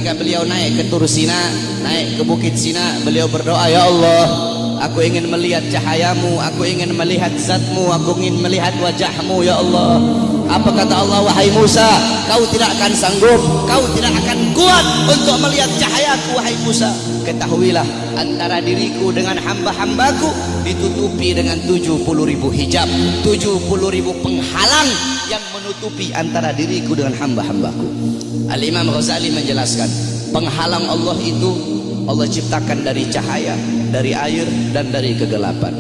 ketika beliau naik ke Tur Sina, naik ke Bukit Sina, beliau berdoa, ya Allah, aku ingin melihat cahayamu, aku ingin melihat zatmu, aku ingin melihat wajahmu ya Allah. Apa kata Allah? Wahai Musa, kau tidak akan sanggup, kau tidak akan kuat untuk melihat cahayaku wahai Musa. Ketahuilah, antara diriku dengan hamba-hambaku ditutupi dengan 70.000 hijab, 70.000 penghalang yang menutupi antara diriku dengan hamba-hambaku. Al-Imam Ghazali menjelaskan, penghalang Allah itu Allah ciptakan dari cahaya, dari air, dan dari kegelapan.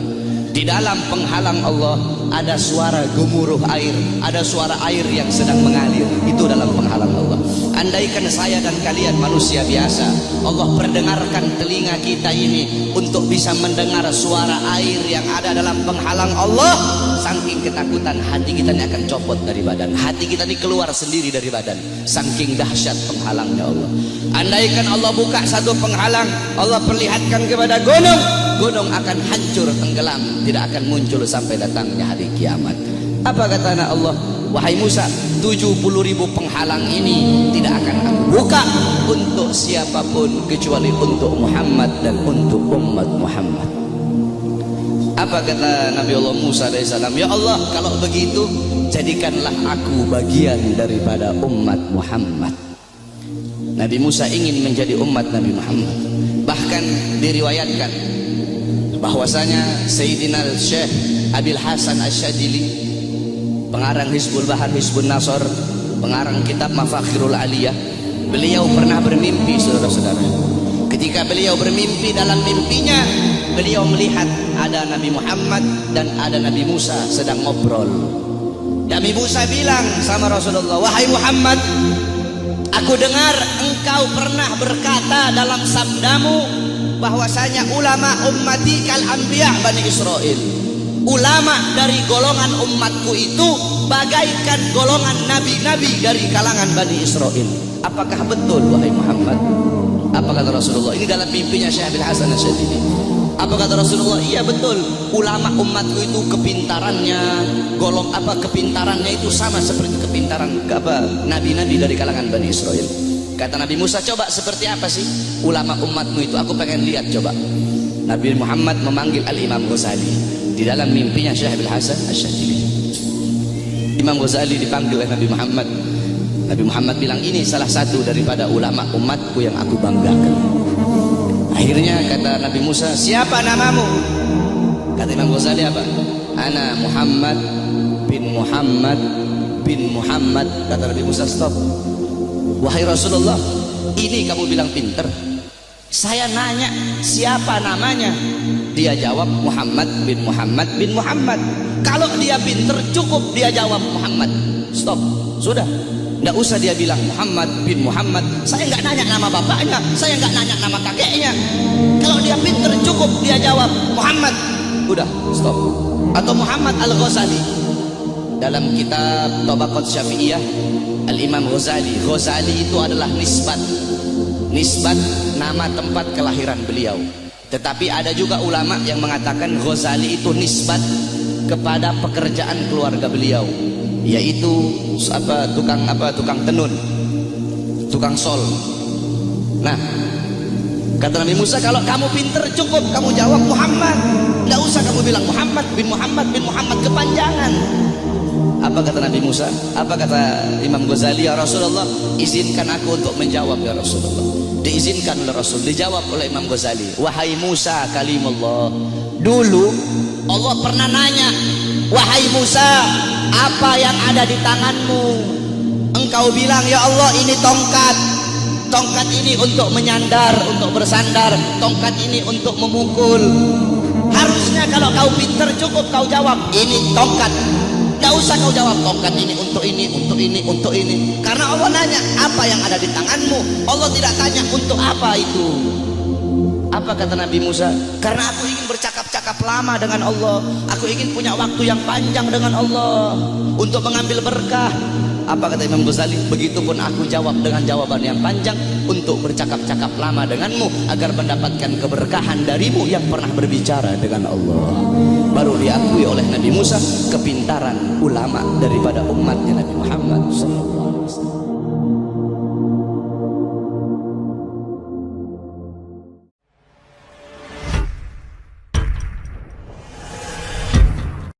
Di dalam penghalang Allah ada suara gemuruh air, ada suara air yang sedang mengalir. Itu dalam penghalang Allah. Andaikan saya dan kalian manusia biasa, Allah perdengarkan telinga kita ini untuk bisa mendengar suara air yang ada dalam penghalang Allah, saking ketakutan hati kita ini akan copot dari badan, hati kita ini keluar sendiri dari badan, saking dahsyat penghalangnya Allah. Andaikan Allah buka satu penghalang, Allah perlihatkan kepada gunung, gunung akan hancur tenggelam, tidak akan muncul sampai datangnya hari kiamat. Apa kata Allah? Wahai Musa, 70.000 penghalang ini tidak akan aku buka untuk siapapun kecuali untuk Muhammad dan untuk umat Muhammad. Apa kata Nabi Allah Musa AS? Ya Allah, kalau begitu jadikanlah aku bagian daripada umat Muhammad. Nabi Musa ingin menjadi umat Nabi Muhammad. Bahkan diriwayatkan bahwasanya Sayyidina Syekh Abil Hasan Asyadili, pengarang Hizbul Bahar, Hizbun Nasr, pengarang kitab Mafakhirul Aliyah, beliau pernah bermimpi, saudara-saudara. Ketika beliau bermimpi, dalam mimpinya beliau melihat ada Nabi Muhammad dan ada Nabi Musa sedang ngobrol. Nabi Musa bilang sama Rasulullah, wahai Muhammad, aku dengar engkau pernah berkata dalam sabdamu bahwasanya ulama ummati kal anbiya Bani Israel. Ulama dari golongan umatku itu bagaikan golongan nabi-nabi dari kalangan Bani Israel. Apakah betul wahai Muhammad? Apa kata Rasulullah? Ini dalam mimpinya Syekh Abil Hasan Asyadili. Apa kata Rasulullah? Iya betul. Ulama umatku itu kepintarannya, kepintarannya itu sama seperti kepintaran nabi-nabi dari kalangan Bani Israel. Kata Nabi Musa, coba seperti apa sih ulama umatmu itu? Aku pengen lihat coba. Nabi Muhammad memanggil Al-Imam Ghazali. Di dalam mimpinya Syekh Abil Hasan Asyadili, Imam Ghazali dipanggil oleh Nabi Muhammad. Nabi Muhammad bilang, ini salah satu daripada ulama umatku yang aku banggakan. Akhirnya kata Nabi Musa, siapa namamu? Kata Imam Ghazali apa? Ana Muhammad bin Muhammad bin Muhammad. Kata Nabi Musa, stop. Wahai Rasulullah, ini kamu bilang pinter. Saya nanya siapa namanya, dia jawab Muhammad bin Muhammad bin Muhammad. Kalau dia pinter cukup dia jawab Muhammad. Stop, sudah, nggak usah dia bilang Muhammad bin Muhammad. Saya nggak nanya nama bapaknya, saya nggak nanya nama kakeknya. Kalau dia pinter cukup dia jawab Muhammad. Udah, stop. Atau Muhammad Al-Ghazali dalam kitab Tabaqat Syafi'iyah, Al-Imam Ghazali. Ghazali itu adalah nisbat nama tempat kelahiran beliau. Tetapi ada juga ulama yang mengatakan Ghazali itu nisbat kepada pekerjaan keluarga beliau, yaitu tukang tenun, tukang sol. Nah, kata Nabi Musa, kalau kamu pinter cukup kamu jawab Muhammad, nggak usah kamu bilang Muhammad bin Muhammad bin Muhammad, kepanjangan. Apa kata Nabi Musa? Apa kata Imam Ghazali? Ya Rasulullah, izinkan aku untuk menjawab ya Rasulullah. Diizinkan oleh Rasul, dijawab oleh Imam Ghazali. Wahai Musa kalimullah, dulu Allah pernah nanya, wahai Musa, apa yang ada di tanganmu? Engkau bilang, ya Allah ini tongkat. Tongkat ini untuk menyandar, untuk bersandar. Tongkat ini untuk memukul. Harusnya kalau kau pinter cukup kau jawab, ini tongkat. Gak usah kau jawab tongkat ini untuk ini, untuk ini, untuk ini. Karena Allah nanya apa yang ada di tanganmu. Allah tidak tanya untuk apa itu. Apa kata Nabi Musa? Karena aku ingin bercakap-cakap lama dengan Allah. Aku ingin punya waktu yang panjang dengan Allah untuk mengambil berkah. Apa kata Imam Ghazali? Begitupun aku jawab dengan jawaban yang panjang untuk bercakap-cakap lama denganmu agar mendapatkan keberkahan darimu yang pernah berbicara dengan Allah. Baru diakui oleh Nabi Musa kepintaran ulama daripada umatnya Nabi Muhammad SAW.